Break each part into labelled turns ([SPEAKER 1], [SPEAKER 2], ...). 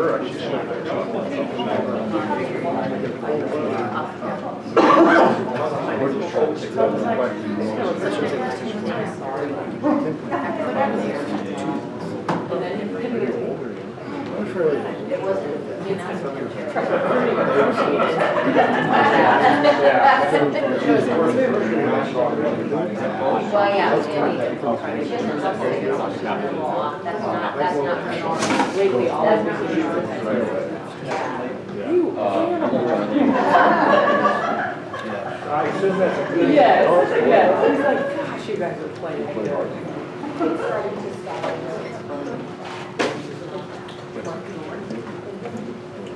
[SPEAKER 1] sure, she should
[SPEAKER 2] Well, yeah, that's not legally all of Yes, it's like, gosh, you guys are playing.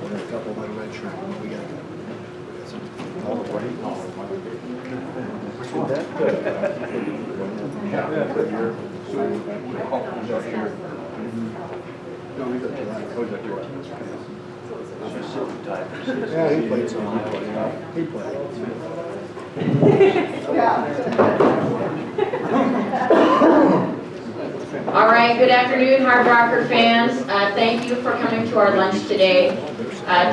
[SPEAKER 3] A couple of my red shirt. We got some. All the way. No, we got yeah, he played some. He played.
[SPEAKER 2] All right, good afternoon, Hardrocker fans. Thank you for coming to our lunch today.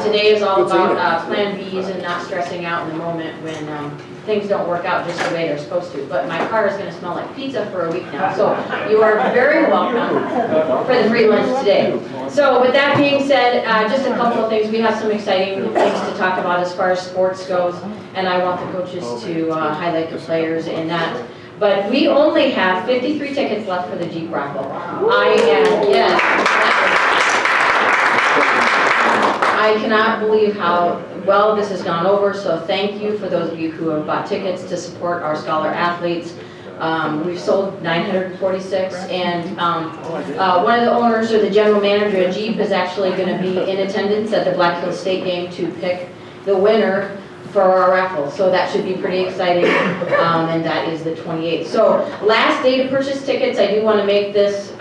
[SPEAKER 2] Today is all about Plan Bs and not stressing out in the moment when things don't work out just the way they're supposed to. But my car is going to smell like pizza for a week now, so you are very welcome for the free lunch today. So with that being said, just a couple of things. We have some exciting things to talk about as far as sports goes, and I want the coaches to highlight the players in that. But we only have 53 tickets left for the Jeep raffle. I cannot believe how well this has gone over, so thank you for those of you who have bought tickets to support our scholar athletes. We've sold 946, and one of the owners or the general manager of Jeep is actually going to be in attendance at the Black Hills State game to pick the winner for our raffle, so that should be pretty exciting, and that is the 28th. So last day to purchase tickets, I do want to make this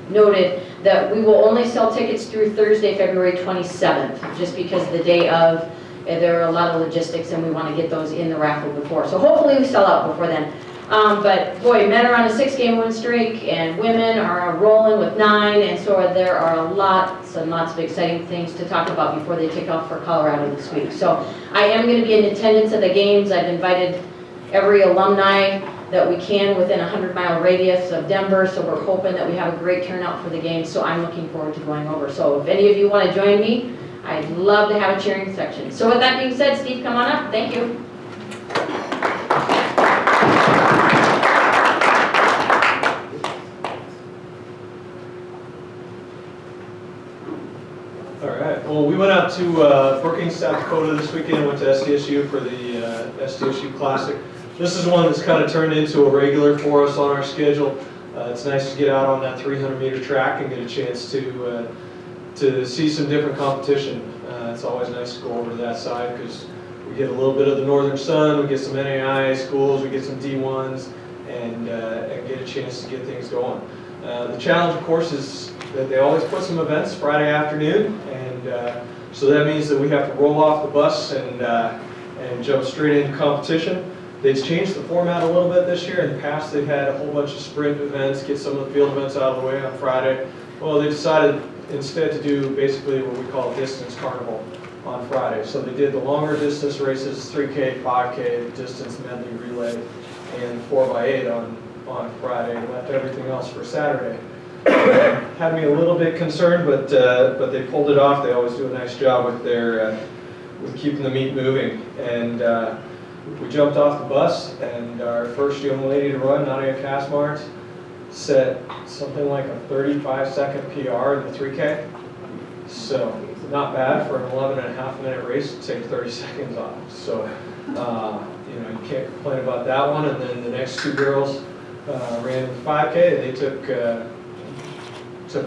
[SPEAKER 2] noted that we will only sell tickets through Thursday, February 27th, just because the day of, there are a lot of logistics and we want to get those in the raffle before. So hopefully we sell out before then. But boy, men are on a 6-game win streak and women are rolling with 9, and so there are lots and lots of exciting things to talk about before they take off for Colorado this week. So I am going to be in attendance at the games. I've invited every alumni that we can within a 100-mile radius of Denver, so we're hoping that we have a great turnout for the game, so I'm looking forward to going over. So if any of you want to join me, I'd love to have a cheering section. So with that being said, Steve, come on up. Thank you.
[SPEAKER 4] All right. Well, we went out to Brookings, South Dakota this weekend. Went to SDSU for the SDSU Classic. This is one that's kind of turned into a regular for us on our schedule. It's nice to get out on that 300-meter track and get a chance to see some different competition. It's always nice to go over to that side because we get a little bit of the northern sun, we get some NAI schools, we get some D1s, and get a chance to get things going. The challenge, of course, is that they always put some events Friday afternoon, and so that means that we have to roll off the bus and jump straight into competition. They've changed the format a little bit this year. In the past, they've had a whole bunch of sprint events, get some of the field events out of the way on Friday. Well, they decided instead to do basically what we call distance carnival on Friday. So they did the longer distance races, 3K, 5K, distance medley relay, and 4x8 on Friday, and left everything else for Saturday. Had me a little bit concerned, but they pulled it off. They always do a nice job with their with keeping the meet moving. And we jumped off the bus, and our first young lady to run, Nadia Kasmart, set something like a 35-second PR in the 3K. So not bad for an 11.5-minute race to take 30 seconds off. So you can't complain about that one. And then the next two girls ran the 5K. They took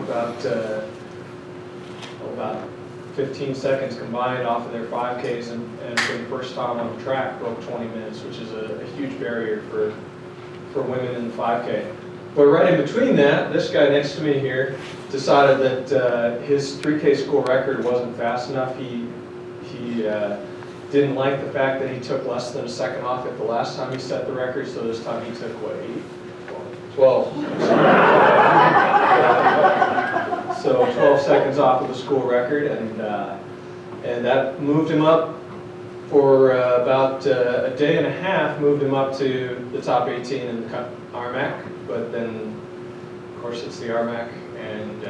[SPEAKER 4] about 15 seconds combined off of their 5Ks, and for the first time on the track broke 20 minutes, which is a huge barrier for women in the 5K. But right in between that, this guy next to me here decided that his 3K school record wasn't fast enough. He didn't like the fact that he took less than a second off it the last time he set the record, so this time he took, what, 12? So 12 seconds seconds off of the school record, and that moved him up for about a day and a half, moved him up to the top 18 in the RMAC, but then, of course, it's the RMAC, and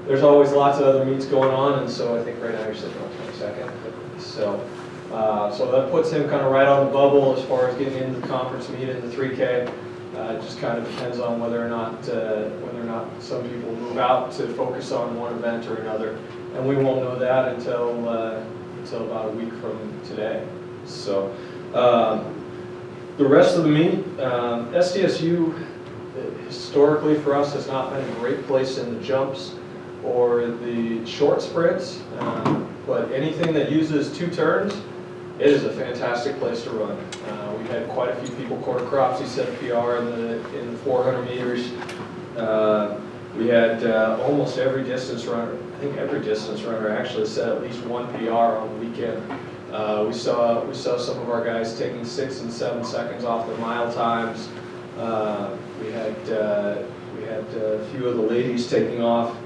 [SPEAKER 4] there's always lots of other meets going on, and so I think right now you're sitting on 22nd. So that puts him kind of right on the bubble as far as getting into the conference meet in the 3K. It just kind of depends on whether or not some people move out to focus on one event or another, and we won't know that until about a week from today. So the rest of the meet, SDSU historically for us has not been a great place in the jumps or the short sprints, but anything that uses 2 turns, it is a fantastic place to run. We had quite a few people. Quarter Cropsey set a PR in the 400 meters. We had almost every distance runner. I think every distance runner actually set at least one PR on the weekend. We saw some of our guys taking 6 and 7 seconds off their mile times. We had a few of the ladies taking off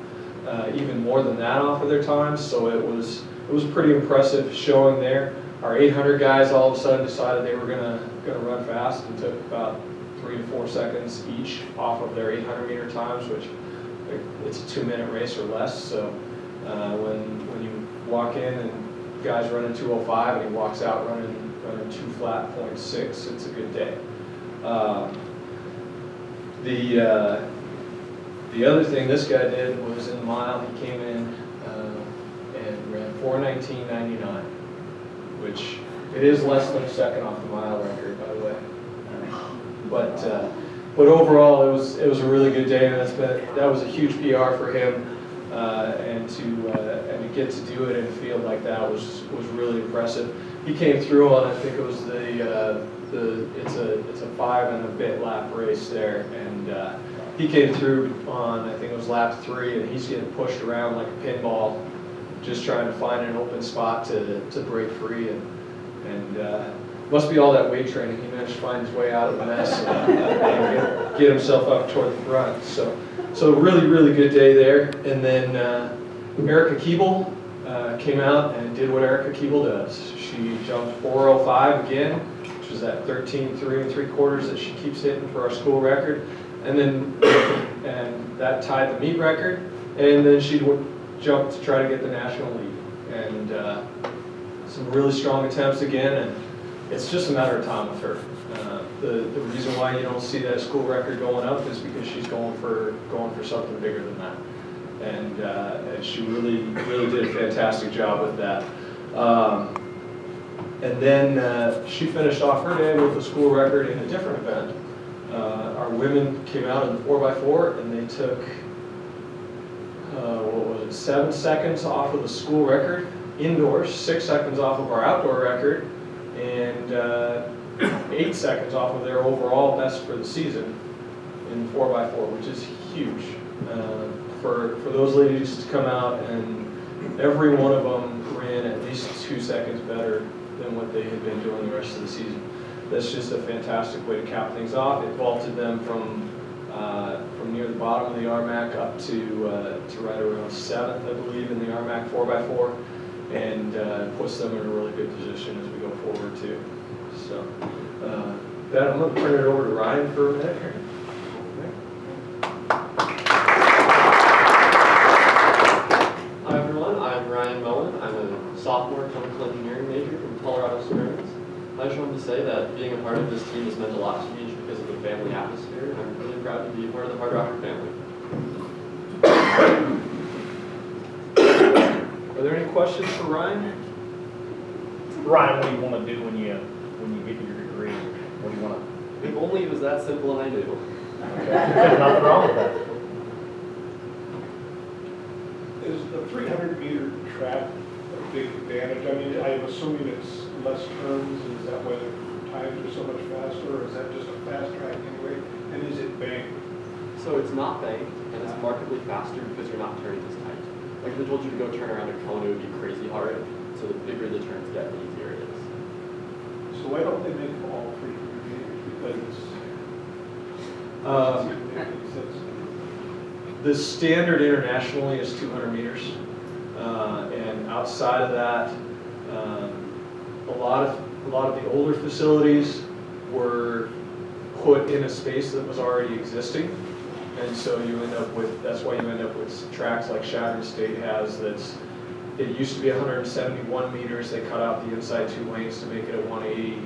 [SPEAKER 4] even more than that off of their times. So it was pretty impressive showing there. Our 800 guys all of a sudden decided they were gonna run fast and took about 3 to 4 seconds each off of their 800 meter times, which it's a 2-minute race or less. So when you walk in and guys running 2:05 and he walks out running 2 flat 0.6, it's a good day. The other thing this guy did was in the mile, he came in and ran 4:19.99, which it is less than a second off the mile record, by the way. But overall, it was a really good day, and that was a huge PR for him, and to get to do it in a field like that was really impressive. He came through on, I think it was it's a 5 and a bit lap race there, and he came through on, I think it was lap 3, and he's getting pushed around like a pinball, just trying to find an open spot to break free, and must be all that weight training. He managed to find his way out of the mess and get himself up toward the front. So really, really good day there. And then Erica Keeble came out and did what Erica Keeble does. She jumped 4:05 again, which was that 13.3 3/4 that she keeps hitting for our school record. And that tied the meet record. And then she jumped to try to get the national lead. And some really strong attempts again, and it's just a matter of time with her. The reason why you don't see that school record going up is because she's going for something bigger than that, and she really did a fantastic job with that. And then she finished off her day with a school record in a different event. Our women came out in the 4x4 and they took 7 seconds off of the school record indoors, 6 seconds off of our outdoor record, and 8 seconds off of their overall best for the season in 4x4, which is huge. For those ladies to come out, and every one of them ran at least 2 seconds better than what they had been doing the rest of the season. That's just a fantastic way to cap things off. It vaulted them from near the bottom of the RMAC up to right around 7th, I believe, in the RMAC 4x4, and puts them in a really good position as we go forward too. So that I'm going to turn it over to Ryan for a minute here.
[SPEAKER 1] Hi everyone, I'm Ryan Moen. I'm a sophomore chemical engineering major from Colorado Springs. I just wanted to say that being a part of this team has meant a lot to me just because of the family atmosphere, and I'm really proud to be a part of the Hardrocker family.
[SPEAKER 4] Are there any questions for Ryan?
[SPEAKER 5] Ryan, what do you want to do when you get your degree? What do you want to?
[SPEAKER 1] If only it was that simple and I knew.
[SPEAKER 5] There's nothing wrong with that.
[SPEAKER 6] Is the 300-meter track a big advantage? I mean, I'm assuming it's less turns. Is that why the times are so much faster, or is that just a fast track anyway? And is it banked?
[SPEAKER 1] So it's not banked, and it's markedly faster because you're not turning as tight. Like if I told you to go turn around a cone, it would be crazy hard. So the bigger the turns get, the easier it is.
[SPEAKER 6] So why don't they make them all 300 meters? Because it's
[SPEAKER 4] The standard internationally is 200 meters. And outside of that, a lot of the older facilities were put in a space that was already existing. And so you end up with, that's why you end up with tracks like Chadron State has that's, it used to be 171 meters, they cut out the inside 2 lanes to make it a 180.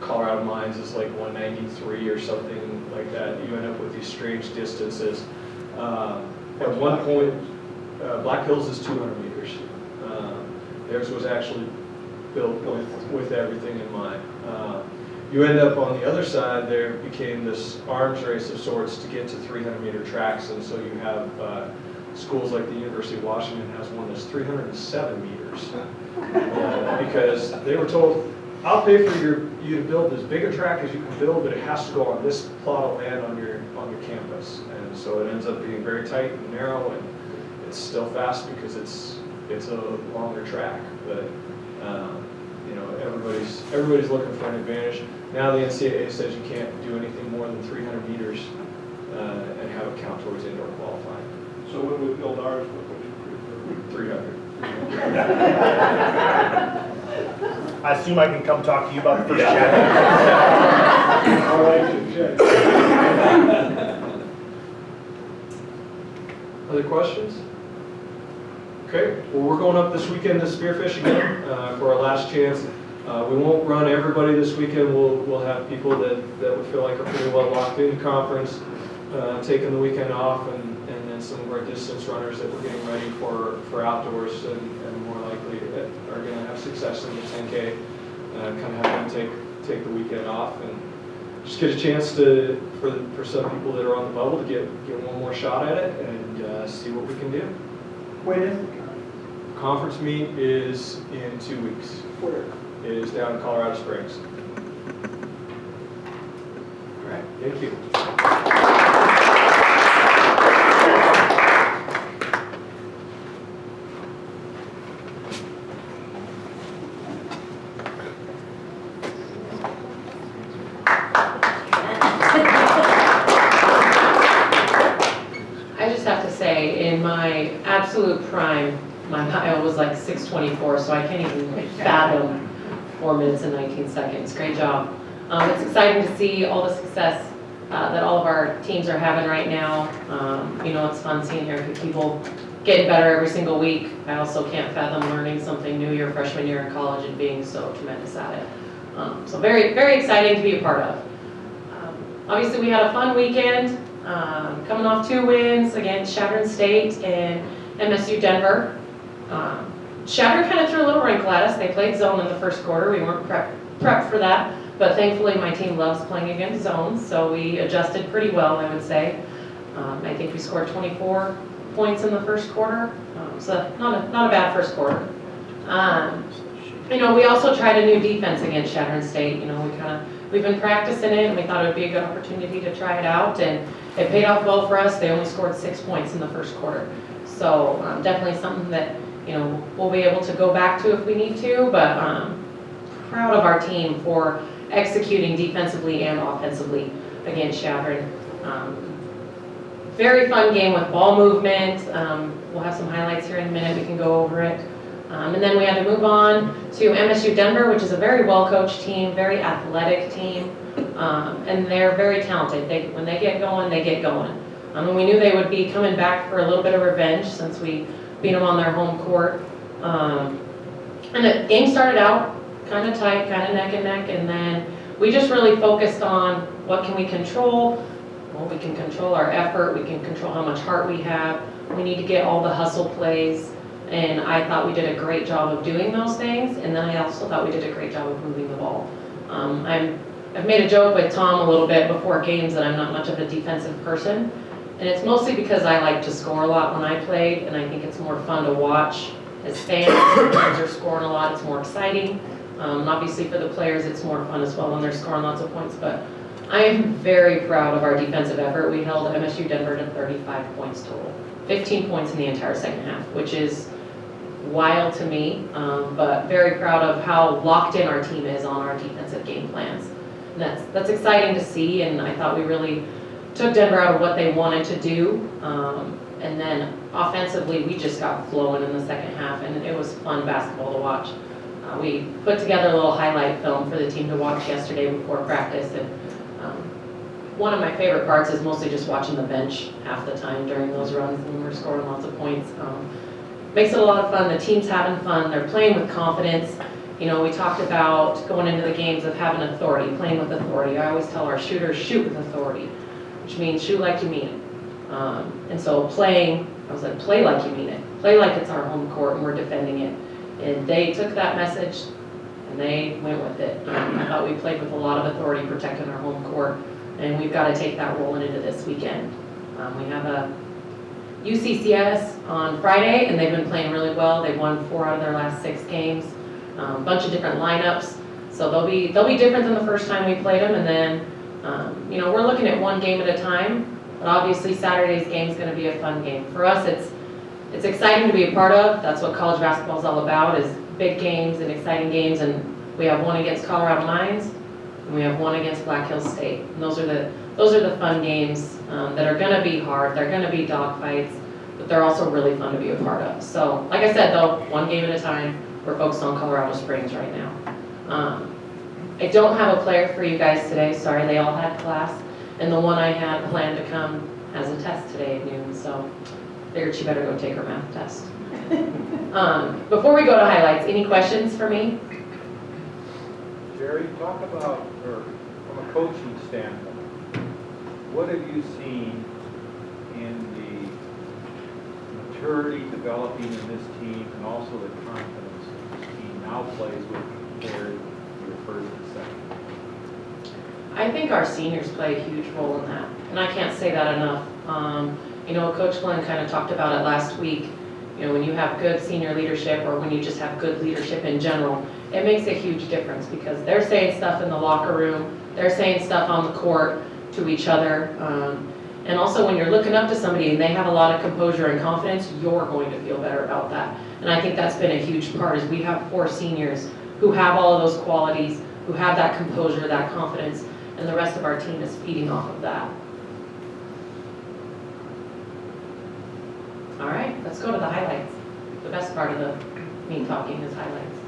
[SPEAKER 4] Colorado Mines is like 193 or something like that. You end up with these strange distances. At one point, Black Hills is 200 meters. Theirs was actually built with everything in mind. You end up on the other side, there became this arms race of sorts to get to 300-meter tracks, and so you have schools like the University of Washington has one that's 307 meters. Because they were told, I'll pay for you to build as big a track as you can build, but it has to go on this plot of land on your campus. And so it ends up being very tight and narrow, and it's still fast because it's a longer track. But you know, everybody's looking for an advantage. Now the NCAA says you can't do anything more than 300 meters and have it count towards indoor qualifying.
[SPEAKER 6] So when we build ours, what would you prefer?
[SPEAKER 4] 300.
[SPEAKER 5] I assume I can come talk to you about the first chapter.
[SPEAKER 6] All right, check.
[SPEAKER 4] Other questions? Okay, well, we're going up this weekend to Spearfish again for our last chance. We won't run everybody this weekend. We'll have people that we feel like are pretty well locked in conference, taking the weekend off, and then some of our distance runners that we're getting ready for outdoors and more likely are going to have success in the 10K. Kind of have them take the weekend off and just get a chance to, for some people that are on the bubble, to get one more shot at it and see what we can do.
[SPEAKER 7] When is the
[SPEAKER 4] Conference meet is in 2 weeks.
[SPEAKER 7] Where?
[SPEAKER 4] It is down in Colorado Springs. All right, thank you.
[SPEAKER 2] I just have to say, in my absolute prime, my mile was like 6:24, so I can't even fathom 4 minutes and 19 seconds. Great job. It's exciting to see all the success that all of our teams are having right now. You know, it's fun seeing here people getting better every single week. I also can't fathom learning something new your freshman year in college and being so tremendous at it. So very, very exciting to be a part of. Obviously, we had a fun weekend, coming off 2 wins against Chadron State and MSU Denver. Chadron kind of threw a little wrinkle at us. They played zone in the first quarter. We weren't prepped for that, but thankfully my team loves playing against zones, so we adjusted pretty well, I would say. I think we scored 24 points in the first quarter, so not a bad first quarter. You know, we also tried a new defense against Chadron State. You know, we've been practicing it, and we thought it would be a good opportunity to try it out, and it paid off well for us. They only scored 6 points in the first quarter, so definitely something that, you know, we'll be able to go back to if we need to, but proud of our team for executing defensively and offensively against Chadron. Very fun game with ball movement. We'll have some highlights here in a minute. We can go over it. And then we had to move on to MSU Denver, which is a very well-coached team, very athletic team, and they're very talented. When they get going, they get going. And we knew they would be coming back for a little bit of revenge since we beat them on their home court. And the game started out kind of tight, kind of neck and neck, and then we just really focused on what can we control. Well, we can control our effort, we can control how much heart we have, we need to get all the hustle plays, and I thought we did a great job of doing those things, and then I also thought we did a great job of moving the ball. I've made a joke with Tom a little bit before games that I'm not much of a defensive person, and it's mostly because I like to score a lot when I played, and I think it's more fun to watch as fans. When teams are scoring a lot, it's more exciting. Obviously for the players, it's more fun as well when they're scoring lots of points, but I am very proud of our defensive effort. We held MSU Denver to 35 points total, 15 points in the entire second half, which is wild to me, but very proud of how locked in our team is on our defensive game plans. And that's exciting to see, and I thought we really took Denver out of what they wanted to do. And then offensively, we just got flowing in the second half, and it was fun basketball to watch. We put together a little highlight film for the team to watch yesterday before practice, and one of my favorite parts is mostly just watching the bench half the time during those runs when we're scoring lots of points. Makes it a lot of fun. The team's having fun. They're playing with confidence. You know, we talked about going into the games of having authority, playing with authority. I always tell our shooters, shoot with authority, which means shoot like you mean it. And so playing, I was like, play like you mean it. Play like it's our home court and we're defending it. And they took that message and they went with it. I thought we played with a lot of authority protecting our home court, and we've got to take that rolling into this weekend. We have a UCCS on Friday, and they've been playing really well. They've won 4 out of their last 6 games. A bunch of different lineups, so they'll be different than the first time we played them. And then, you know, we're looking at one game at a time. But obviously, Saturday's game is going to be a fun game for us. It's exciting to be a part of. That's what college basketball is all about: is big games and exciting games. And we have one against Colorado Mines, and we have one against Black Hills State. And those are the fun games that are going to be hard. They're going to be dogfights, but they're also really fun to be a part of. So, like I said, though, one game at a time. We're focused on Colorado Springs right now. I don't have a player for you guys today. Sorry, they all had class. And the one I had planned to come has a test today at noon, so figured she better go take her math test. Before we go to highlights, any questions for me?
[SPEAKER 7] Jeri, talk about, or from a coaching standpoint, what have you seen in the maturity developing in this team and also the confidence this team now plays with compared to your first and second?
[SPEAKER 2] I think our seniors play a huge role in that, and I can't say that enough. You know, Coach Glenn kind of talked about it last week. You know, when you have good senior leadership, or when you just have good leadership in general, it makes a huge difference because they're saying stuff in the locker room, they're saying stuff on the court to each other. And also when you're looking up to somebody and they have a lot of composure and confidence, you're going to feel better about that. And I think that's been a huge part, is we have 4 seniors who have all of those qualities, who have that composure, that confidence, and the rest of our team is feeding off of that. All right, let's go to the highlights. The best part of me talking is highlights.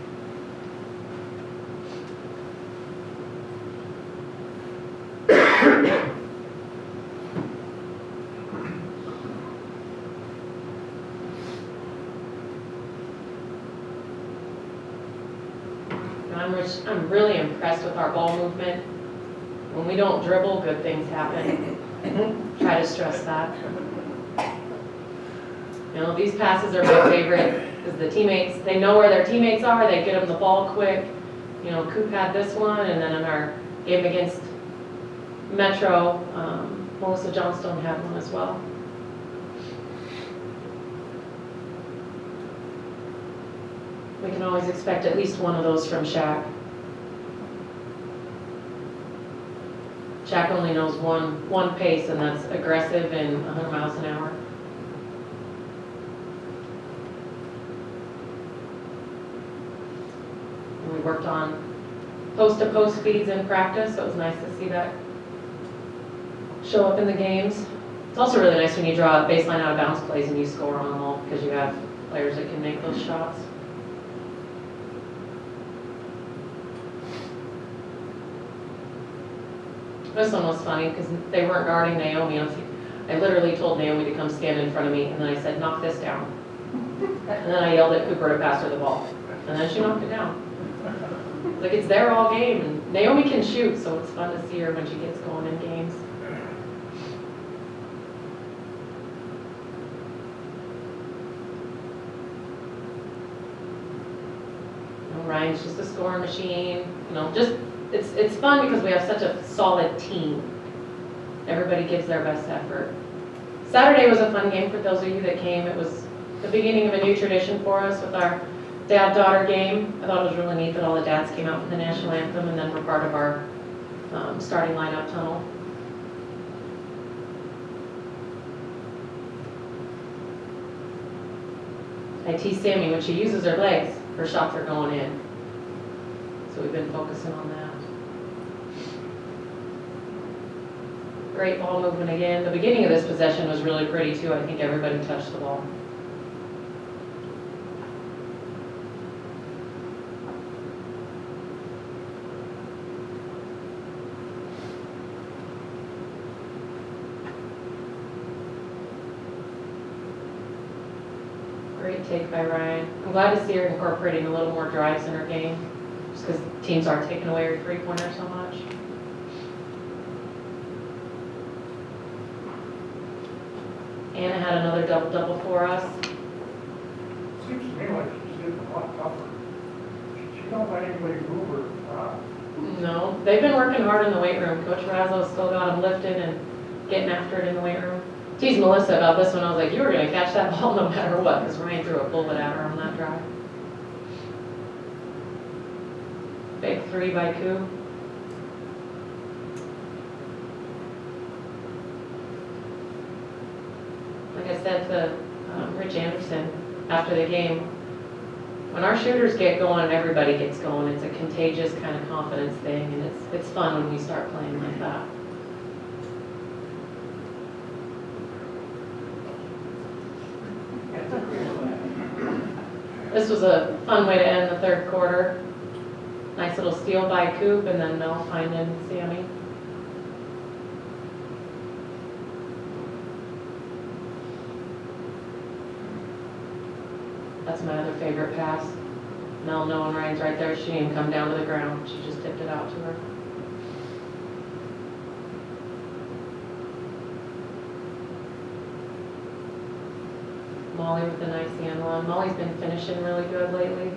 [SPEAKER 2] I'm really impressed with our ball movement. When we don't dribble, good things happen. Try to stress that. You know, these passes are my favorite because the teammates, they know where their teammates are, they get them the ball quick. You know, Coop had this one, and then in our game against Metro, Melissa Johnstone had one as well. We can always expect at least one of those from Shaq. Shaq only knows one pace, and that's aggressive and 100 miles an hour. And we worked on post-to-post speeds in practice, so it was nice to see that show up in the games. It's also really nice when you draw baseline out of bounds plays and you score on them all because you have players that can make those shots. This one was funny because they weren't guarding Naomi. I literally told Naomi to come stand in front of me, and then I said, knock this down. And then I yelled at Cooper to pass her the ball. And then she knocked it down. Like, it's there all game. And Naomi can shoot, so it's fun to see her when she gets going in games. You know, Ryan's just a scoring machine. You know, just it's fun because we have such a solid team. Everybody gives their best effort. Saturday was a fun game for those of you that came. It was the beginning of a new tradition for us with our dad-daughter game. I thought it was really neat that all the dads came out for the national anthem and then were part of our starting lineup tunnel. I tease Sammy when she uses her legs, her shots are going in. So we've been focusing on that.
[SPEAKER 8] Great ball movement again. The beginning of this possession was really pretty too. I think everybody touched the ball. Great take by Ryan. I'm glad to see her incorporating a little more drives in her game, just because teams aren't taking away her three-pointer so much. Anna had another double-double for us.
[SPEAKER 6] Seems to me like she's getting a lot tougher. She don't let anybody move her.
[SPEAKER 8] No, they've been working hard in the weight room. Coach Razzo's still got them lifted and getting after it in the weight room. Teased Melissa about this one. I was like, you were going to catch that ball no matter what, because Ryan threw a bullet at her on that drive. Big three by Koo. Like I said to Rich Anderson after the game, when our shooters get going and everybody gets going, it's a contagious kind of confidence thing, and it's fun when we start playing like that. This was a fun way to end the third quarter. Nice little steal by Coop, and then Mel finding Sammy. That's my other favorite pass. Mel knowing Ryan's right there, she didn't even come down to the ground. She just tipped it out to her. Molly with a nice handle on. Molly's been finishing really good lately.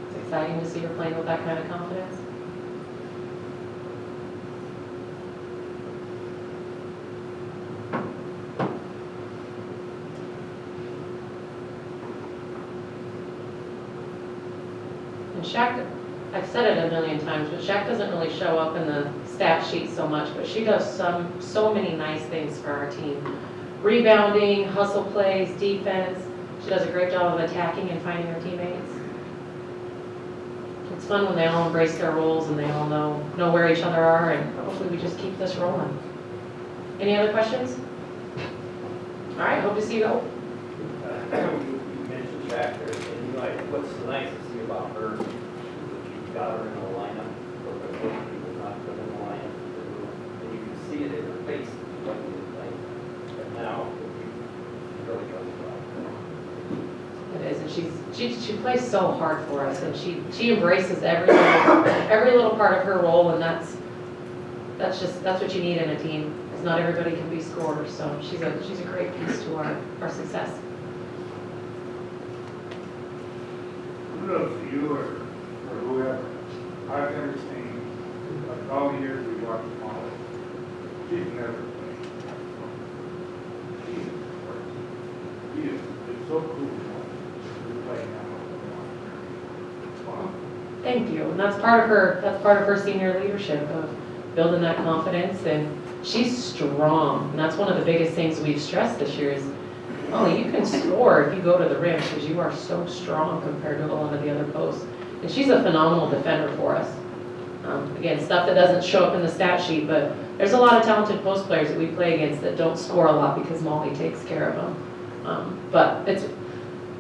[SPEAKER 8] It's exciting to see her playing with that kind of confidence. And Shaq, I've said it a million times, but Shaq doesn't really show up in the stat sheet so much, but she does so many nice things for our team. Rebounding, hustle plays, defense. She does a great job of attacking and finding her teammates. It's fun when they all embrace their roles and they all know where each other are, and hopefully we just keep this rolling. Any other questions? All right, hope to see you all.
[SPEAKER 9] You mentioned Jack there, and you like, what's nice to see about her, you got her in the lineup, or the coach was not put in the lineup, and you can see it in her face, but now, she really does well.
[SPEAKER 8] It is, and she plays so hard for us, and she embraces every little part of her role, and that's what you need in a team, because not everybody can be scorers. So she's a great piece to our success.
[SPEAKER 6] Kudos to you or whoever. I've never seen, like all the years we watched Molly, she's never played. It's so cool.
[SPEAKER 8] Thank you, and that's part of her senior leadership of building that confidence, and she's strong, and that's one of the biggest things we've stressed this year is, oh, you can score if you go to the rim because you are so strong compared to a lot of the other posts, and she's a phenomenal defender for us. Again, stuff that doesn't show up in the stat sheet, but there's a lot of talented post players that we play against that don't score a lot because Molly takes care of them. But it's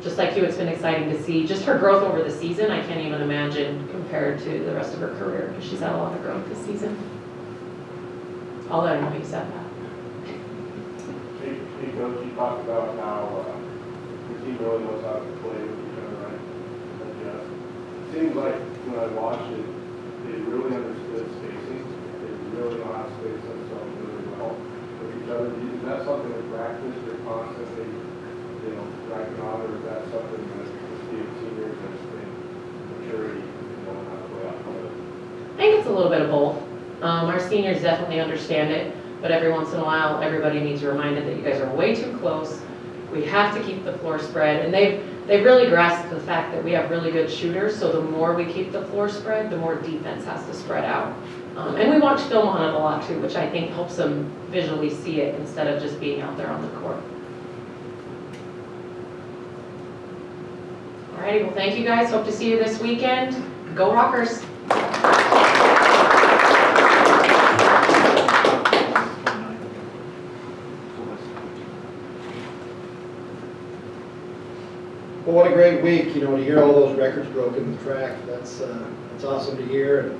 [SPEAKER 8] just like you, it's been exciting to see just her growth over the season. I can't even imagine compared to the rest of her career because she's had a lot of growth this season. I'll let her know you said that.
[SPEAKER 6] Hey, Coach, you talked about how your team really knows how to play with each other, right? Adjust. It seems like when I watched it, they really understood spacing. They really know how to space themselves really well with each other. Is that something in practice you're constantly, tracking on, or is that something that the seniors just think maturity and knowing how to play off of it?
[SPEAKER 8] I think it's a little bit of both. Our seniors definitely understand it, but every once in a while, everybody needs reminded that you guys are way too close. We have to keep the floor spread, and they've really grasped the fact that we have really good shooters, so the more we keep the floor spread, the more defense has to spread out. And we watch film on it a lot too, which I think helps them visually see it instead of just being out there on the court. Alrighty, well thank you guys, hope to see you this weekend. Go Rockers!
[SPEAKER 3] Well, what a great week, to hear all those records broken in the track. That's awesome to hear.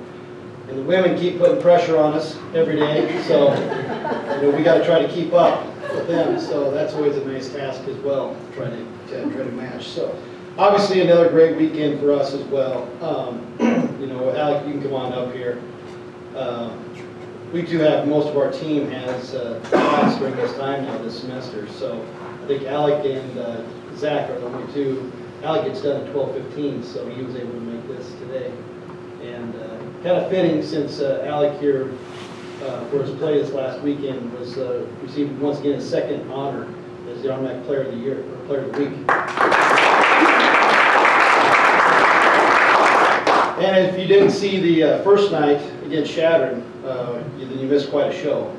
[SPEAKER 3] And the women keep putting pressure on us every day, so we got to try to keep up with them. So that's always a nice task as well, try to match. So obviously another great weekend for us as well. Allec, you can come on up here. We do have, most of our team has class during this time now this semester. So I think Allec and Zach are the only two. Allec gets done at 12:15, so he was able to make this today. And kind of fitting since Allec here for his play this last weekend was received once again his second honor as the Automatic Player of the Year, or Player of the Week. And if you didn't see the first night against Shattern, then you missed quite a show.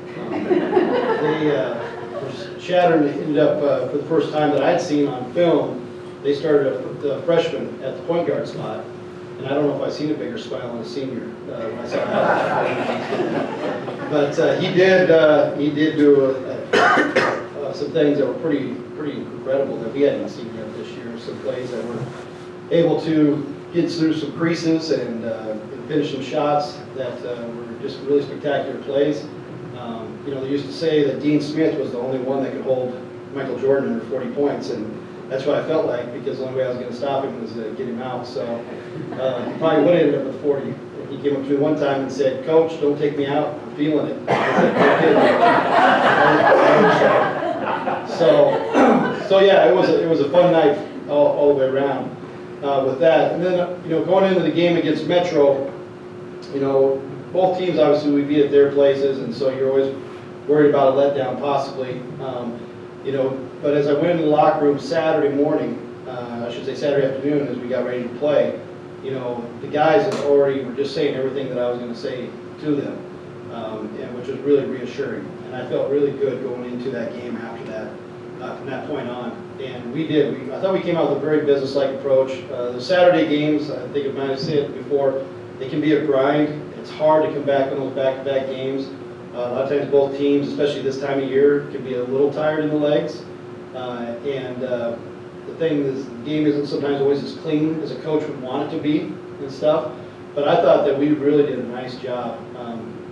[SPEAKER 3] Shattern ended up, for the first time that I'd seen on film, they started a freshman at the point guard spot. And I don't know if I've seen a bigger smile on a senior when I saw that. But he did do some things that were pretty incredible that we hadn't seen yet this year. Some plays that were able to get through some creases and finish some shots that were just really spectacular plays. They used to say that Dean Smith was the only one that could hold Michael Jordan under 40 points, and that's what I felt like, because the only way I was going to stop him was to get him out. So he probably would have ended up with 40. He came up to me one time and said, "Coach, don't take me out. I'm feeling it." I said, so yeah, it was a fun night all the way around with that. And then going into the game against Metro, both teams obviously we beat at their places, and so you're always worried about a letdown possibly. But as I went into the locker room Saturday morning, I should say Saturday afternoon, as we got ready to play, the guys had already were just saying everything that I was going to say to them, and which was really reassuring. And I felt really good going into that game after that, from that point on. And we did. I thought we came out with a very business-like approach. The Saturday games, I think I might have said it before, they can be a grind. It's hard to come back on those back-to-back games. A lot of times both teams, especially this time of year, can be a little tired in the legs. The thing is, the game isn't sometimes always as clean as a coach would want it to be and stuff. But I thought that we really did a nice job.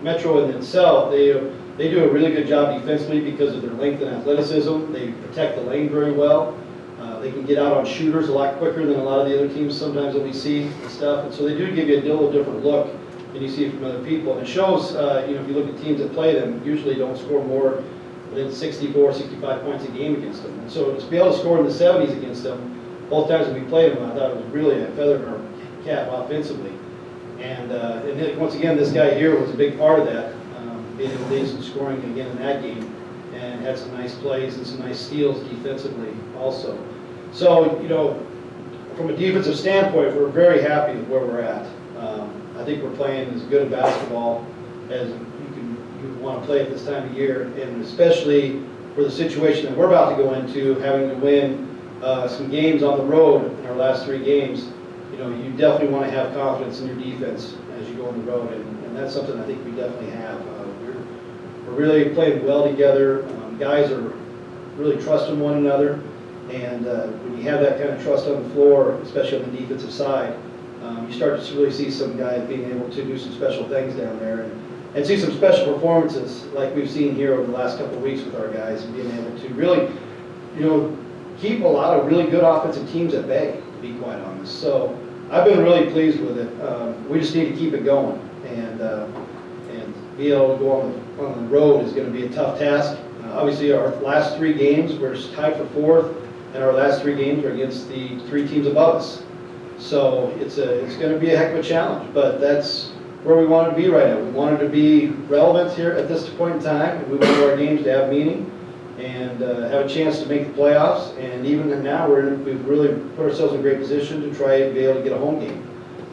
[SPEAKER 3] Metro in itself, they do a really good job defensively because of their length and athleticism. They protect the lane very well. They can get out on shooters a lot quicker than a lot of the other teams sometimes that we see and stuff. And so they do give you a little different look than you see from other people. And it shows, if you look at teams that play them, usually don't score more than 64, 65 points a game against them. And so to be able to score in the 70s against them, both times that we played them, I thought it was really a feather in our cap offensively. And then, once again, this guy here was a big part of that, being able to lead some scoring again in that game, and had some nice plays and some nice steals defensively also. So, from a defensive standpoint, we're very happy with where we're at. I think we're playing as good a basketball as you want to play at this time of year, and especially for the situation that we're about to go into, having to win some games on the road in our last 3 games. You definitely want to have confidence in your defense as you go on the road, and that's something I think we definitely have. We're really playing well together. Guys are really trusting one another, and when you have that kind of trust on the floor, especially on the defensive side, you start to really see some guys being able to do some special things down there, and see some special performances like we've seen here over the last couple of weeks with our guys, and being able to really, keep a lot of really good offensive teams at bay, to be quite honest. So I've been really pleased with it. We just need to keep it going, and be able to go on the road is going to be a tough task. Obviously, our last 3 games, we're tied for 4th, and our last 3 games are against the 3 teams above us. So it's going to be a heck of a challenge, but that's where we want to be right now. We wanted to be relevant here at this point in time, and we want our games to have meaning and have a chance to make the playoffs. And even now, we've really put ourselves in a great position to try and be able to get a home game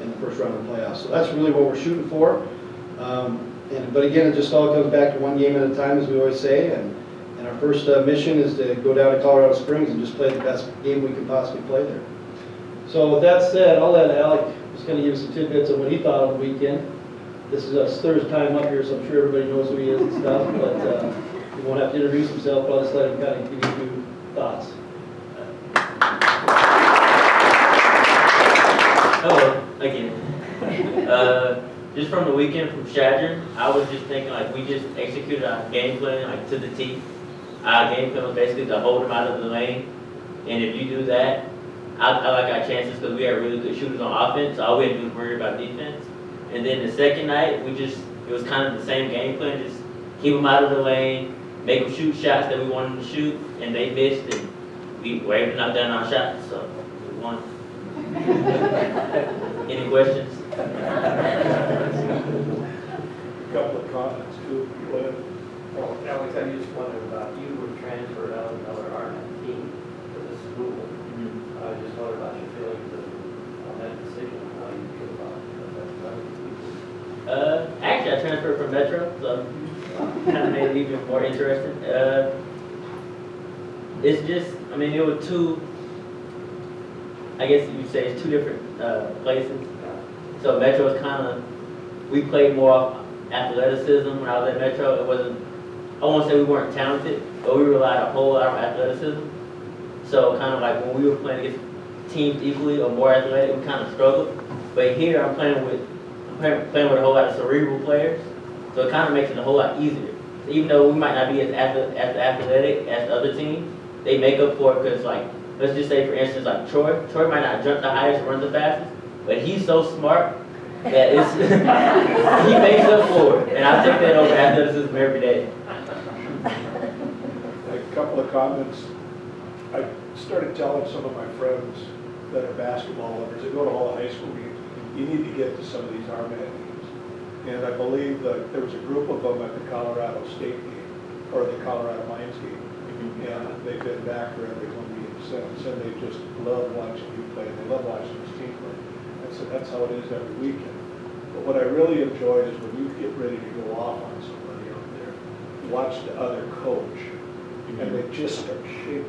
[SPEAKER 3] in the first round of the playoffs. So that's really what we're shooting for. But again, it just all comes back to one game at a time, as we always say. And our first mission is to go down to Colorado Springs and just play the best game we can possibly play there. So with that said, I'll let Allec just kind of give some tidbits of what he thought of the weekend. This is his 3rd time up here, so I'm sure everybody knows who he is and stuff. But he won't have to introduce himself, but I'll just let him kind of give you a few thoughts.
[SPEAKER 10] Hello, again. Just from the weekend from Shadron, I was just thinking like we just executed our game plan like to the T. Our game plan was basically to hold them out of the lane. And if you do that, I like our chances because we had really good shooters on offense. So all we had to do was worry about defense. And then the second night, it was kind of the same game plan, just keep them out of the lane, make them shoot shots that we wanted them to shoot, and they missed, and we were able to knock down our shots, so we won. Any questions?
[SPEAKER 6] Couple of comments too, Glenn.
[SPEAKER 9] Well, Alex, I just wondered about, you were transferred out of another RMF team to the school. I just wondered about your feelings on that decision, how you feel about that.
[SPEAKER 10] Actually, I transferred from Metro, so kind of made it even more interesting. It's just, I mean, it were two, I guess you would say it's two different places. So Metro is kind of, we played more off athleticism when I was at Metro. It wasn't, I won't say we weren't talented, but we relied a whole lot on athleticism. So kind of like when we were playing against teams equally or more athletic, we kind of struggled. But here I'm playing with a whole lot of cerebral players, so it kind of makes it a whole lot easier. So even though we might not be as athletic as the other teams, they make up for it because, like, let's just say for instance, like Troy might not jump the highest, run the fastest, but he's so smart that it's he makes up for it, and I take that over athleticism every day.
[SPEAKER 6] A couple of comments. I started telling some of my friends that are basketball lovers, they go to all the high school games, you need to get to some of these RMAT games. And I believe that there was a group of them at the Colorado State game, or the Colorado Mines game. And they've been back for every one game since, and they just love watching you play, and they love watching this team play. And so that's how it is every weekend. But what I really enjoyed is when you get ready to go off on somebody out there, watch the other coach, and they just start shaking.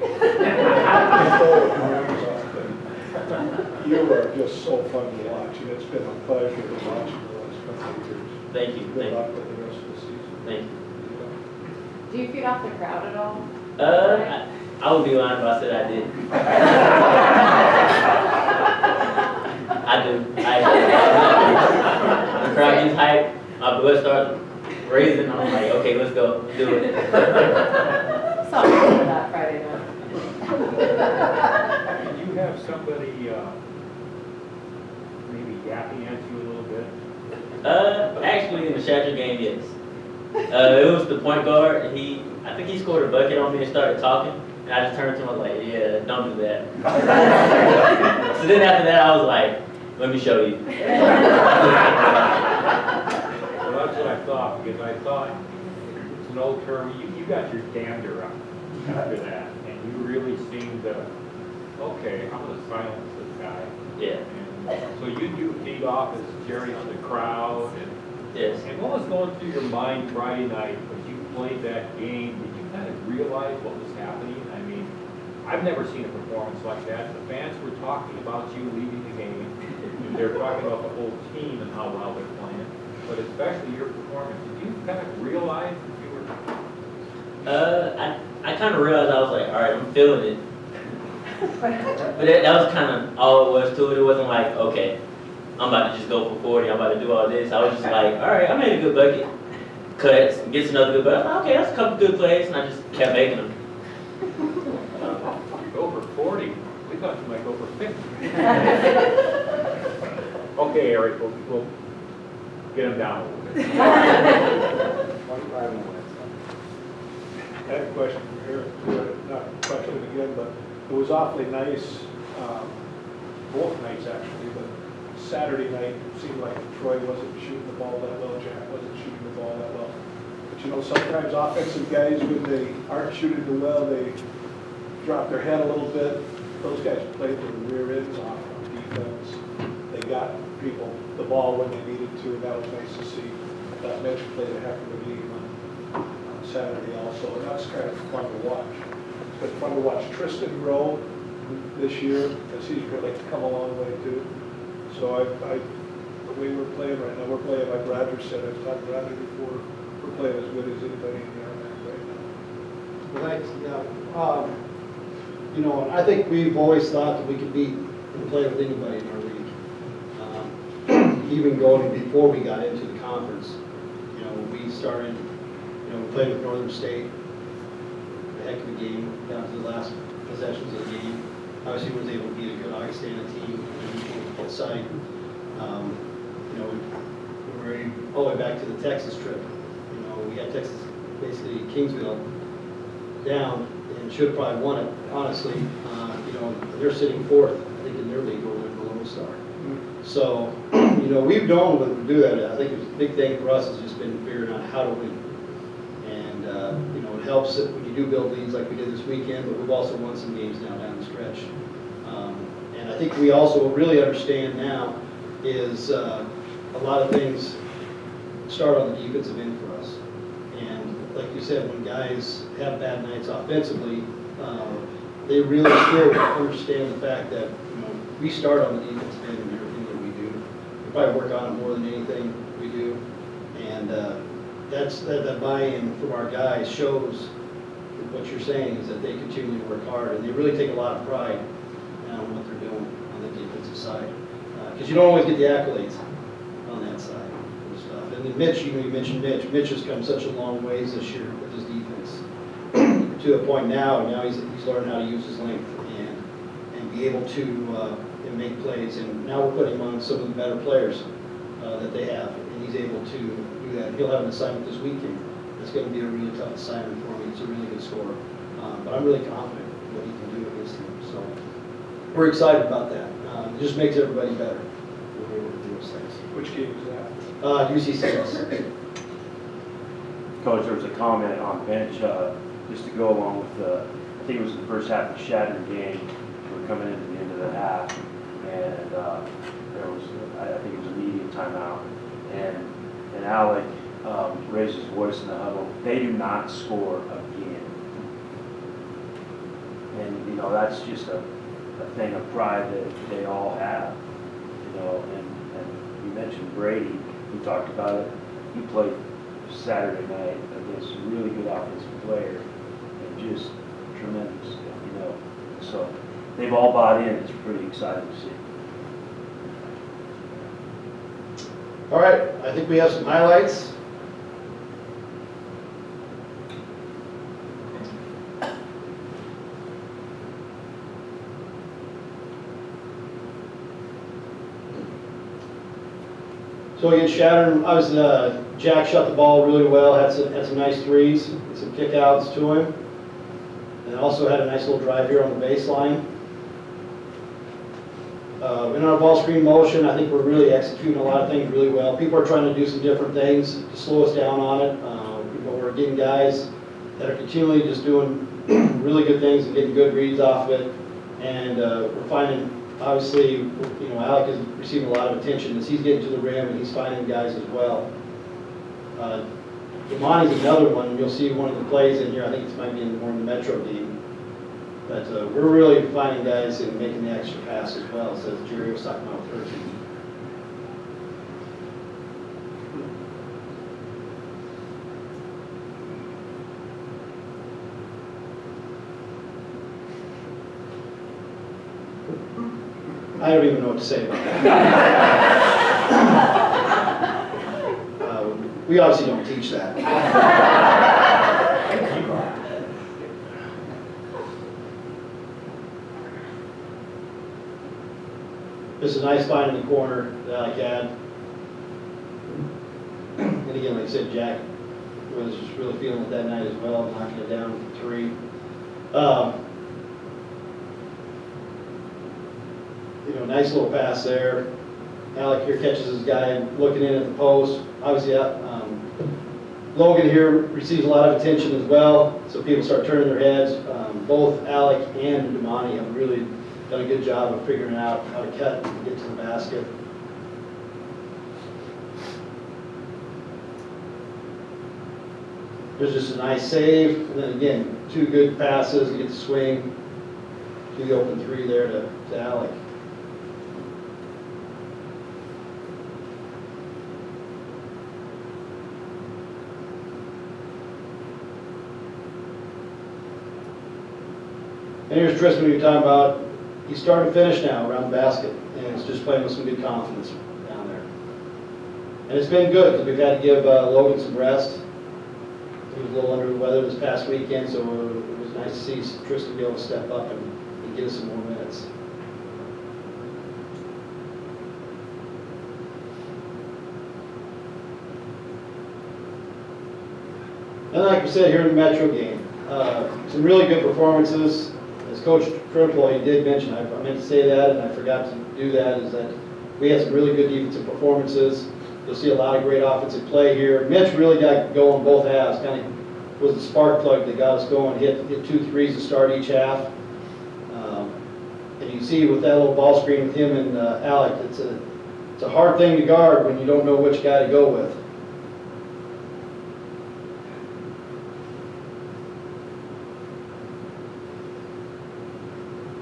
[SPEAKER 6] You are just so fun to watch, and it's been a pleasure to watch you the last couple of years.
[SPEAKER 10] Thank you.
[SPEAKER 6] Good luck with the rest of the season.
[SPEAKER 10] Thank you.
[SPEAKER 11] Do you feed off the crowd at all?
[SPEAKER 10] I would be lying if I said I did. I do. The crowd gets hype, my blood starts raising. I'm like, okay, let's go, do it.
[SPEAKER 11] Saw that Friday night.
[SPEAKER 7] Did you have somebody maybe yapping at you a little bit?
[SPEAKER 10] Actually, in the Shatter game, yes. It was the point guard. I think he scored a bucket on me and started talking. And I just turned to him and was like, yeah, don't do that. So then after that, I was like, let me show you.
[SPEAKER 7] Well, that's what I thought, because I thought it's an old term. You got your dander up after that, and you really seemed to, okay, I'm going to silence this guy.
[SPEAKER 10] Yeah.
[SPEAKER 7] And so you do feed off as Jeri on the crowd.
[SPEAKER 10] Yes.
[SPEAKER 7] And what was going through your mind Friday night when you played that game? Did you kind of realize what was happening? I mean, I've never seen a performance like that. The fans were talking about you leaving the game. They're talking about the whole team and how well they're playing. But especially your performance. Did you kind of realize that you were...
[SPEAKER 10] I kind of realized, I was like, all right, I'm feeling it. But that was kind of all it was to it. It wasn't like, okay, I'm about to just go for 40, I'm about to do all this. I was just like, all right, I made a good bucket. Cuts, gets another good bucket. Okay, that's a couple good plays, and I just kept making them.
[SPEAKER 7] Go for 40. We thought you might go for 50. Okay, Eric, we'll get him down a little bit.
[SPEAKER 6] 25 minutes. I have a question for Eric, not a question again, but it was awfully nice, both nights actually, but Saturday night, it seemed like Troy wasn't shooting the ball that well, Jack wasn't shooting the ball that well. But you know, sometimes offensive guys, when they aren't shooting the well, they drop their head a little bit. Those guys played with the rear ends off on defense. They got people the ball when they needed to, and that was nice to see. That Mitch played a heck of a game on Saturday also, and that's kind of fun to watch. It's been fun to watch Tristan grow this year, as he's really come a long way too. So the way we're playing right now, we're playing like Roger said, I've talked to Roger before, we're playing as good as anybody in the RMAC right now.
[SPEAKER 3] Well, thanks, yeah. You know, I think we've always thought that we could beat and play with anybody in our league. even going before we got into the conference, we started, we played with Northern State, a heck of a game, down to the last possessions of the game. Obviously, was able to beat a good Augustana team on the side. We were all the way back to the Texas trip. We had Texas, basically Kingsville, down and should have probably won it, honestly. They're sitting fourth, I think, in their league over there in the Lone Star. So, we've known when we do that. I think a big thing for us has just been figuring out how to win. And, it helps that when you do build leads like we did this weekend, but we've also won some games now down the stretch. And I think we also really understand now is a lot of things start on the defensive end for us. And like you said, when guys have bad nights offensively, they really still understand the fact that we start on the defensive end in everything that we do. We probably work on it more than anything we do, and that buy-in from our guys shows what you're saying is that they continue to work hard, and they really take a lot of pride in what they're doing on the defensive side, because you don't always get the accolades on that side and stuff. And then Mitch, you mentioned Mitch. Mitch has come such a long ways this year with his defense. To the point now he's learned how to use his length and be able to make plays. And now we're putting him on some of the better players that they have, and he's able to do that. He'll have an assignment this weekend. It's going to be a really tough assignment for him. He's a really good scorer, but I'm really confident in what he can do against him. So we're excited about that. It just makes everybody better when we're able to do those things.
[SPEAKER 6] Which game is that?
[SPEAKER 3] UC6.
[SPEAKER 12] Coach, there was a comment on bench, just to go along with I think it was the first half of the Shattered game. We're coming into the end of the half, and there was, I think it was a media timeout, and Allec raised his voice in the huddle. They do not score again. And, that's just a thing of pride that they all have, and you mentioned Brady. We talked about it. He played Saturday night against a really good offensive player, and just tremendous, So they've all bought in. It's pretty exciting to see.
[SPEAKER 3] All right, I think we have some highlights. So against Shattered, Jack shot the ball really well, had some nice threes, some kickouts to him, and also had a nice little drive here on the baseline. In our ball screen motion, I think we're really executing a lot of things really well. People are trying to do some different things to slow us down on it, but we're getting guys that are continually just doing really good things and getting good reads off it, and we're finding, obviously, Allec is receiving a lot of attention as he's getting to the rim and he's finding guys as well. Damani's another one. You'll see one of the plays in here. I think it might be more in the Metro game. But we're really finding guys and making the extra pass as well, so as Jeri was talking about with her team. I don't even know what to say about that. We obviously don't teach that. Just a nice find in the corner that Allec had. And again, like I said, Jack was just really feeling it that night as well, knocking it down for three. Nice little pass there. Allec here catches his guy looking in at the post. Obviously, Logan here receives a lot of attention as well, so people start turning their heads. Both Allec and Damani have really done a good job of figuring out how to cut and get to the basket. There's just a nice save, and then again, two good passes to get the swing to the open three there to Allec. And here's Tristan we were talking about. He's starting to finish now around the basket, and it's just playing with some good confidence down there. And it's been good, because we've had to give Logan some rest. He was a little under the weather this past weekend, so it was nice to see Tristan be able to step up and get us some more minutes. And like we said, here in the Metro game, some really good performances. As Coach Trimple, he did mention, I meant to say that and I forgot to do that, is that we had some really good defensive performances. You'll see a lot of great offensive play here. Mitch really got going both halves, kind of was the spark plug that got us going, hit 2 threes to start each half. And you see with that little ball screen with him and Allec, it's a hard thing to guard when you don't know which guy to go with.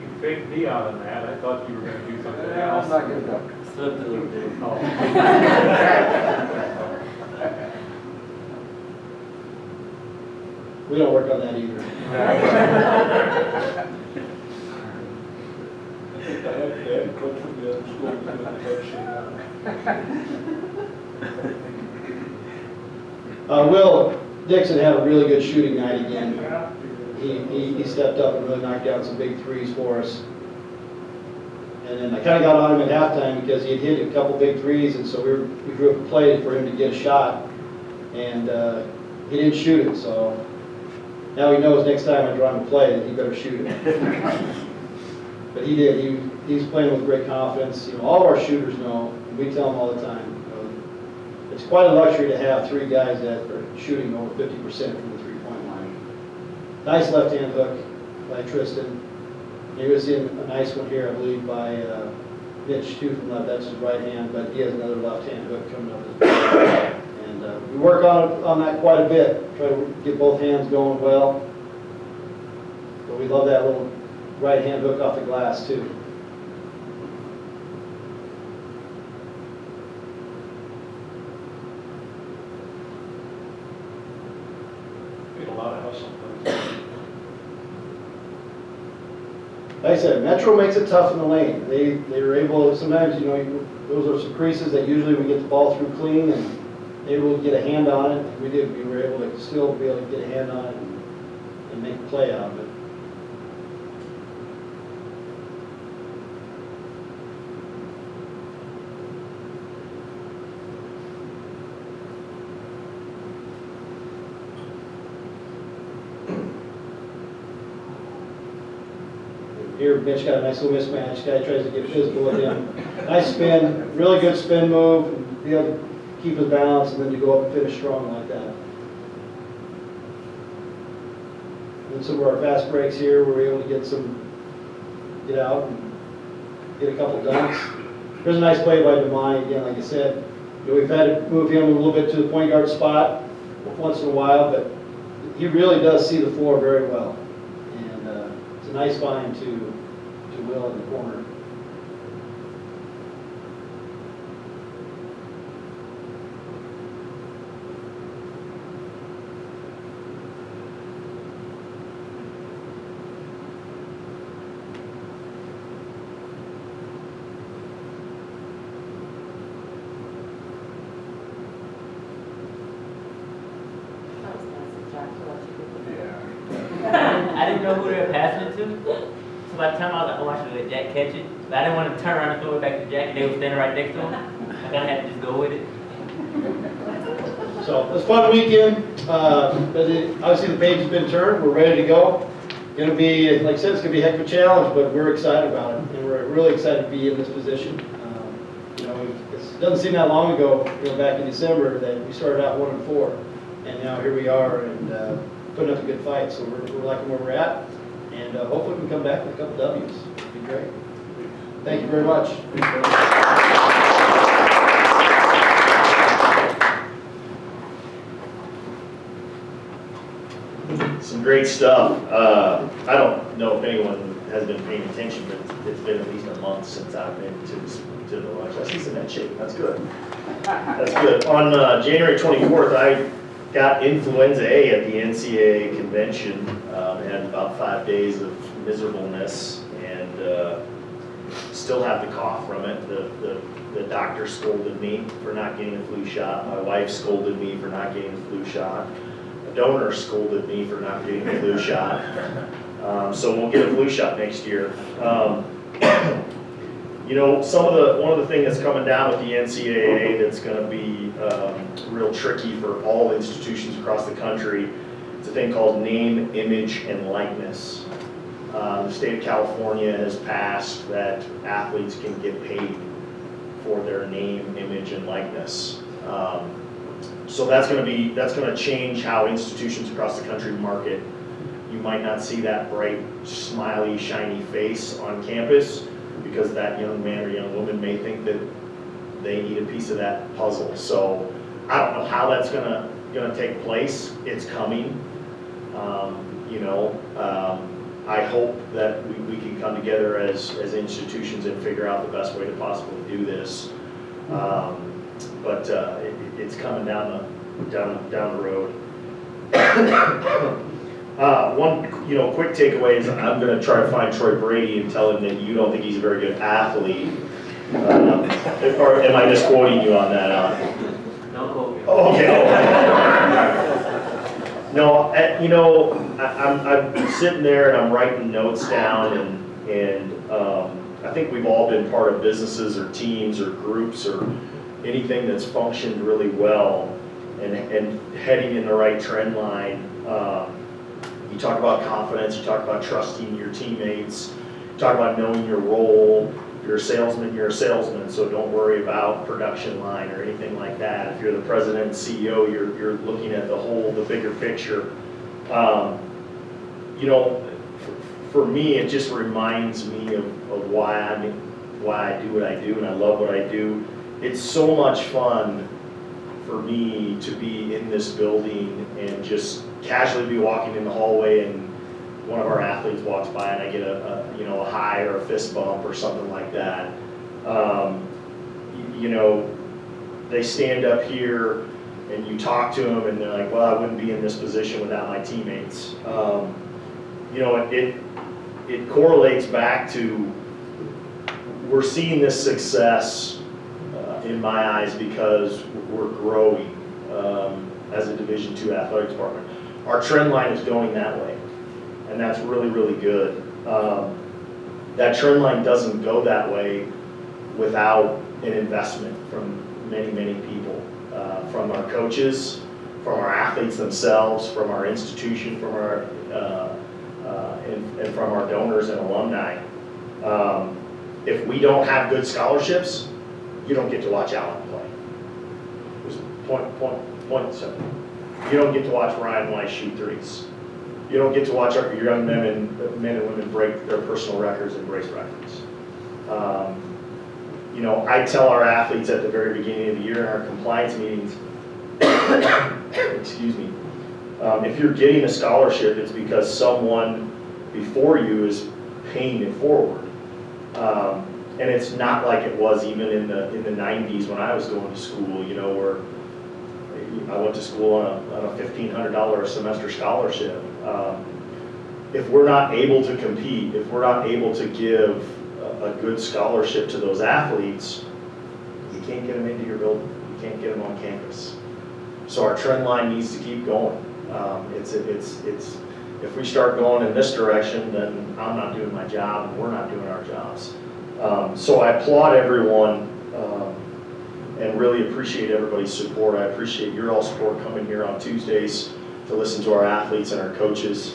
[SPEAKER 7] You faked me out on that. I thought you were going to do something else.
[SPEAKER 9] I'm not good enough.
[SPEAKER 10] Slipped a little bit.
[SPEAKER 7] Oh.
[SPEAKER 3] We don't work on that either.
[SPEAKER 6] I think I had a coach from the other school doing the head shake.
[SPEAKER 3] Will Dixon had a really good shooting night again. He stepped up and really knocked down some big threes for us. And then I kind of got on him at halftime because he had hit a couple big threes, and so we drew up a play for him to get a shot. And he didn't shoot it, so now he knows next time I draw him a play that he better shoot it. But he did. He's playing with great confidence. You know, all of our shooters know, and we tell them all the time, you know, it's quite a luxury to have 3 guys that are shooting over 50% from the three-point line. Nice left-hand hook by Tristan. He was in a nice one here, I believe, by Mitch, too, from left. That's his right hand, but he has another left-hand hook coming up his back. And we work on that quite a bit, try to get both hands going well. But we love that little right-hand hook off the glass, too.
[SPEAKER 6] We had a lot of hustle.
[SPEAKER 3] Like I said, Metro makes it tough in the lane. They were able, sometimes, you know, those are some creases that usually we get the ball through clean and able to get a hand on it. We did. We were able to still be able to get a hand on it and make a play out of it. Here, Mitch got a nice little mismatch. Guy tries to get physical with him. Nice spin, really good spin move, and be able to keep his balance, and then you go up and finish strong like that. And some of our fast breaks here, we were able to get out and get a couple dunks. There's a nice play by DeMai again, like I said. You know, we've had to move him a little bit to the point guard spot once in a while, but he really does see the floor very well. It's a nice find to Will in the corner.
[SPEAKER 11] That was nice of Jack to let you do that.
[SPEAKER 10] I didn't know who they were passing it to. So by the time I was like, oh, I should let Jack catch it. But I didn't want to turn around and throw it back to Jack, and they were standing right next to him. I kind of had to just go with it.
[SPEAKER 3] So it's a fun weekend. Obviously the page has been turned. We're ready to go. Going to be, like I said, it's going to be a heck of a challenge, but we're excited about it, and we're really excited to be in this position. You know, it doesn't seem that long ago, you know, back in December, that we started out 1-4, and now here we are, and putting up a good fight. So we're liking where we're at, and hopefully we can come back with a couple W's. It'd be great. Thank you very much.
[SPEAKER 13] Some great stuff. I don't know if anyone has been paying attention, but it's been at least a month since I've been to the lunch. I see some head shaking. That's good. That's good. On January 24th, I got influenza A at the NCAA convention. Had about 5 days of miserableness, and still have the cough from it. The doctor scolded me for not getting a flu shot. My wife scolded me for not getting a flu shot. A donor scolded me for not getting a flu shot. So we'll get a flu shot next year. You know, one of the things that's coming down with the NCAA that's going to be real tricky for all institutions across the country, it's a thing called name, image, and likeness. The state of California has passed that athletes can get paid for their name, image, and likeness. So that's going to change how institutions across the country market. You might not see that bright, smiley, shiny face on campus because that young man or young woman may think that they need a piece of that puzzle. So I don't know how that's gonna take place. It's coming. I hope that we can come together as institutions and figure out the best way to possibly do this. But it's coming down the road. One quick takeaway is I'm going to try to find Troy Brady and tell him that you don't think he's a very good athlete. Or am I just quoting you on that?
[SPEAKER 10] Don't quote me.
[SPEAKER 13] Oh, okay. No, I'm sitting there and I'm writing notes down, and I think we've all been part of businesses or teams or groups or anything that's functioned really well and heading in the right trend line. You talk about confidence, you talk about trusting your teammates, you talk about knowing your role. If you're a salesman, so don't worry about production line or anything like that. If you're the president and CEO, you're looking at the bigger picture. For me, it just reminds me of why I do what I do, and I love what I do. It's so much fun for me to be in this building and just casually be walking in the hallway and one of our athletes walks by and I get a high or a fist bump or something like that. They stand up here and you talk to them and they're like, well, I wouldn't be in this position without my teammates. It correlates back to we're seeing this success in my eyes because we're growing as a Division II athletic department. Our trend line is going that way, and that's really, really good. That trend line doesn't go that way without an investment from many, many people, from our coaches, from our athletes themselves, from our institution, from our and from our donors and alumni. If we don't have good scholarships, you don't get to watch Allec play. Just point simple. You don't get to watch Ryan Weiss shoot threes. You don't get to watch your young men and women break their personal records and race records. I tell our athletes at the very beginning of the year in our compliance meetings, excuse me, if you're getting a scholarship, it's because someone before you is paying it forward. And it's not like it was even in the 90s when I was going to school, where I went to school on a $1,500 a semester scholarship. If we're not able to compete, if we're not able to give a good scholarship to those athletes, you can't get them into your building. You can't get them on campus. So our trend line needs to keep going. If we start going in this direction, then I'm not doing my job and we're not doing our jobs. So I applaud everyone and really appreciate everybody's support. I appreciate your all support coming here on Tuesdays to listen to our athletes and our coaches.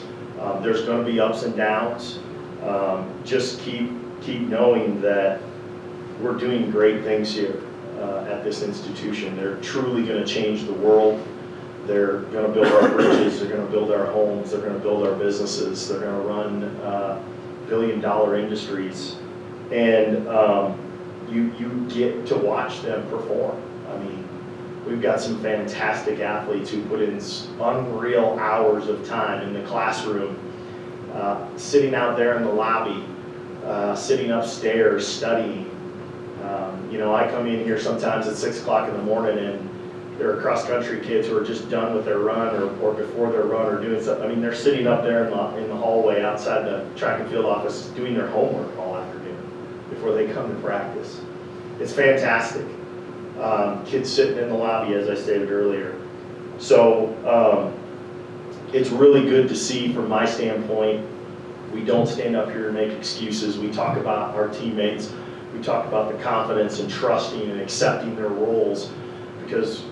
[SPEAKER 13] There's going to be ups and downs. Just keep knowing that we're doing great things here at this institution. They're truly going to change the world. They're going to build our bridges. They're going to build our homes. They're going to build our businesses. They're going to run billion-dollar industries. And you get to watch them perform. I mean, we've got some fantastic athletes who put in unreal hours of time in the classroom, sitting out there in the lobby, sitting upstairs, studying. I come in here sometimes at 6 o'clock in the morning and there are cross-country kids who are just done with their run or before their run or doing something. I mean, they're sitting up there in the hallway outside the track and field office doing their homework all afternoon. before they come to practice. It's fantastic. Kids sitting in the lobby, as I stated earlier. So it's really good to see from my standpoint. We don't stand up here and make excuses. We talk about our teammates. We talk about the confidence and trusting and accepting their roles, because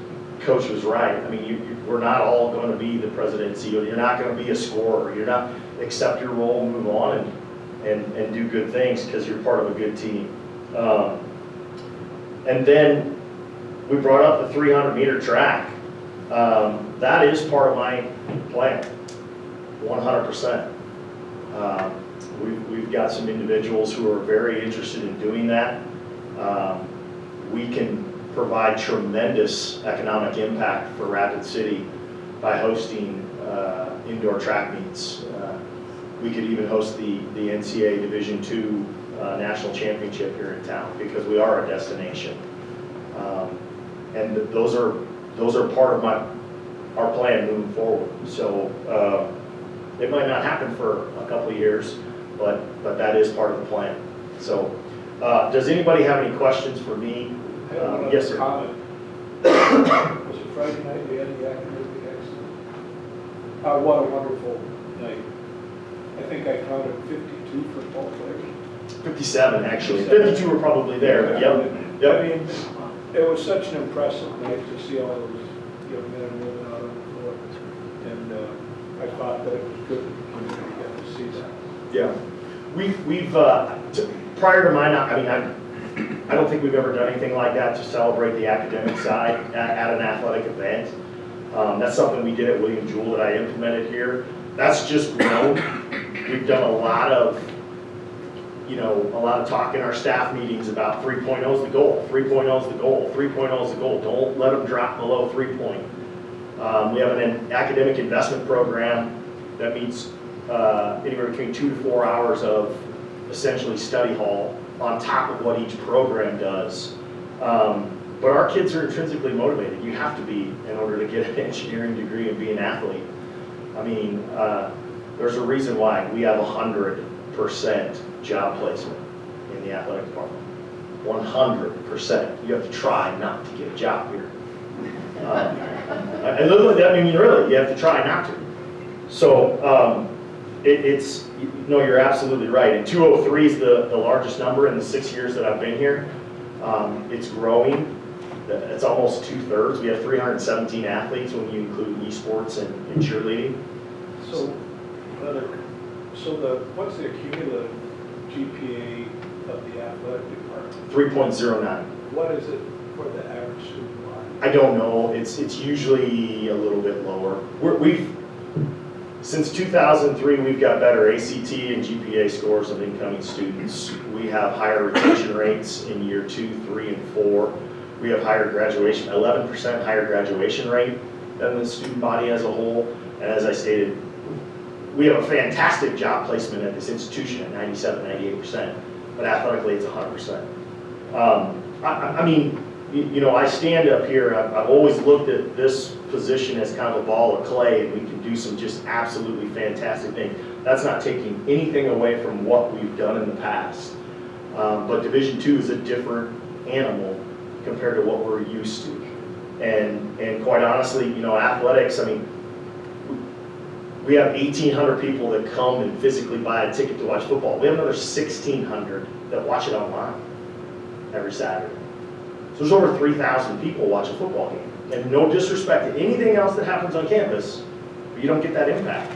[SPEAKER 13] Coach was right. I mean, we're not all going to be the president and CEO. You're not going to be a scorer. You're not, accept your role, move on, and do good things because you're part of a good team. And then we brought up the 300-meter track. That is part of my plan, 100%. We've got some individuals who are very interested in doing that. We can provide tremendous economic impact for Rapid City by hosting indoor track meets. We could even host the NCAA Division II National Championship here in town because we are a destination. And those are part of our plan moving forward. So it might not happen for a couple of years, but that is part of the plan. So does anybody have any questions for me?
[SPEAKER 6] I have one
[SPEAKER 13] yes,
[SPEAKER 6] other
[SPEAKER 13] sir.
[SPEAKER 6] comment. Was it Friday night we had the academic excellence? What a wonderful night. I think I counted 52 football players.
[SPEAKER 13] 57 actually. 52 were probably there, but yep.
[SPEAKER 6] I mean, it was such an impressive night to see all those young men and women out on the floor. And I thought that it was good that the community got to see that.
[SPEAKER 13] Yeah. We've prior to mine, I don't think we've ever done anything like that to celebrate the academic side at an athletic event. That's something we did at William Jewell that I implemented here. That's just grown. We've done a lot of talk in our staff meetings about 3.0 is the goal, 3.0 is the goal, 3.0 is the goal. Don't let them drop below 3 point. We have an academic investment program that meets anywhere between 2 to 4 hours of essentially study hall on top of what each program does. But our kids are intrinsically motivated. You have to be in order to get an engineering degree and be an athlete. I mean, there's a reason why we have 100% job placement in the athletic department. 100%. You have to try not to get a job here. And really, you have to try not to. So you're absolutely right. And 203 is the largest number in the 6 years that I've been here. It's growing. It's almost 2/3. We have 317 athletes when you include esports and cheerleading.
[SPEAKER 6] What's the cumulative GPA of the athletic department?
[SPEAKER 13] 3.09.
[SPEAKER 6] What is it for the average student?
[SPEAKER 13] I don't know. It's usually a little bit lower. Since 2003, we've got better ACT and GPA scores of incoming students. We have higher retention rates in year 2, 3, and 4. We have higher graduation, 11% higher graduation rate than the student body as a whole. And as I stated, we have a fantastic job placement at this institution at 97, 98%, but athletically it's 100%. I stand up here, I've always looked at this position as kind of a ball of clay, and we can do some just absolutely fantastic things. That's not taking anything away from what we've done in the past. But Division II is a different animal compared to what we're used to. And quite honestly, athletics, we have 1,800 people that come and physically buy a ticket to watch football. We have another 1,600 that watch it online every Saturday. So there's over 3,000 people watch a football game. And no disrespect to anything else that happens on campus, but you don't get that impact.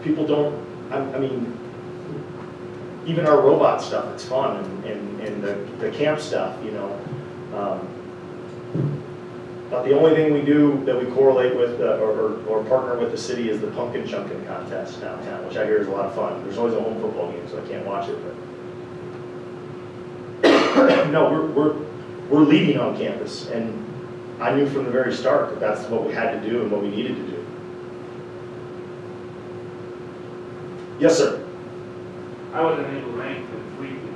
[SPEAKER 13] People don't, even our robot stuff, it's fun, and the camp stuff, But the only thing we do that we correlate with or partner with the city is the pumpkin chunkin contest downtown, which I hear is a lot of fun. There's always a home football game, so I can't watch it. But no, we're leading on campus, and I knew from the very start that that's what we had to do and what we needed to do. Yes, sir.
[SPEAKER 14] I wasn't able to make this weekend,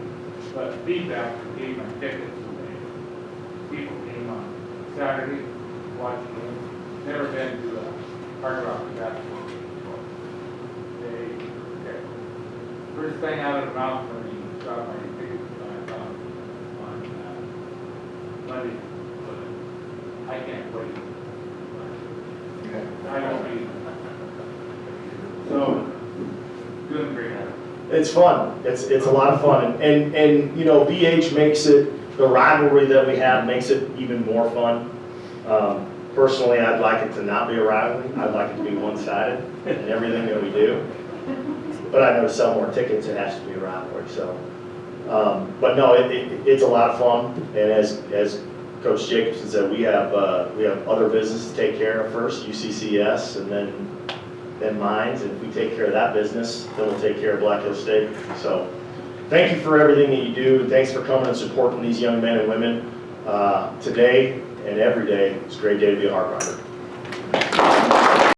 [SPEAKER 14] but feedback gave my tickets away. People came on Saturday, watched games, never been to a Hardrock basketball game before. First thing out of the mouth when you saw got my tickets on Monday, but I can't wait. I don't need it. So, doing great.
[SPEAKER 13] It's fun. It's a lot of fun. And you know, BH makes it, the rivalry that we have makes it even more fun. Personally, I'd like it to not be a rivalry. I'd like it to be one-sided in everything that we do. But I know to sell more tickets, it has to be a rivalry. So, but no, it's a lot of fun. And as Coach Jacobson said, we have other business to take care of first, UCCS, and then Mines. And if we take care of that business, then we'll take care of Black Hills State. So, thank you for everything that you do. And thanks for coming and supporting these young men and women today and every day. It's a great day to be a Hardrocker.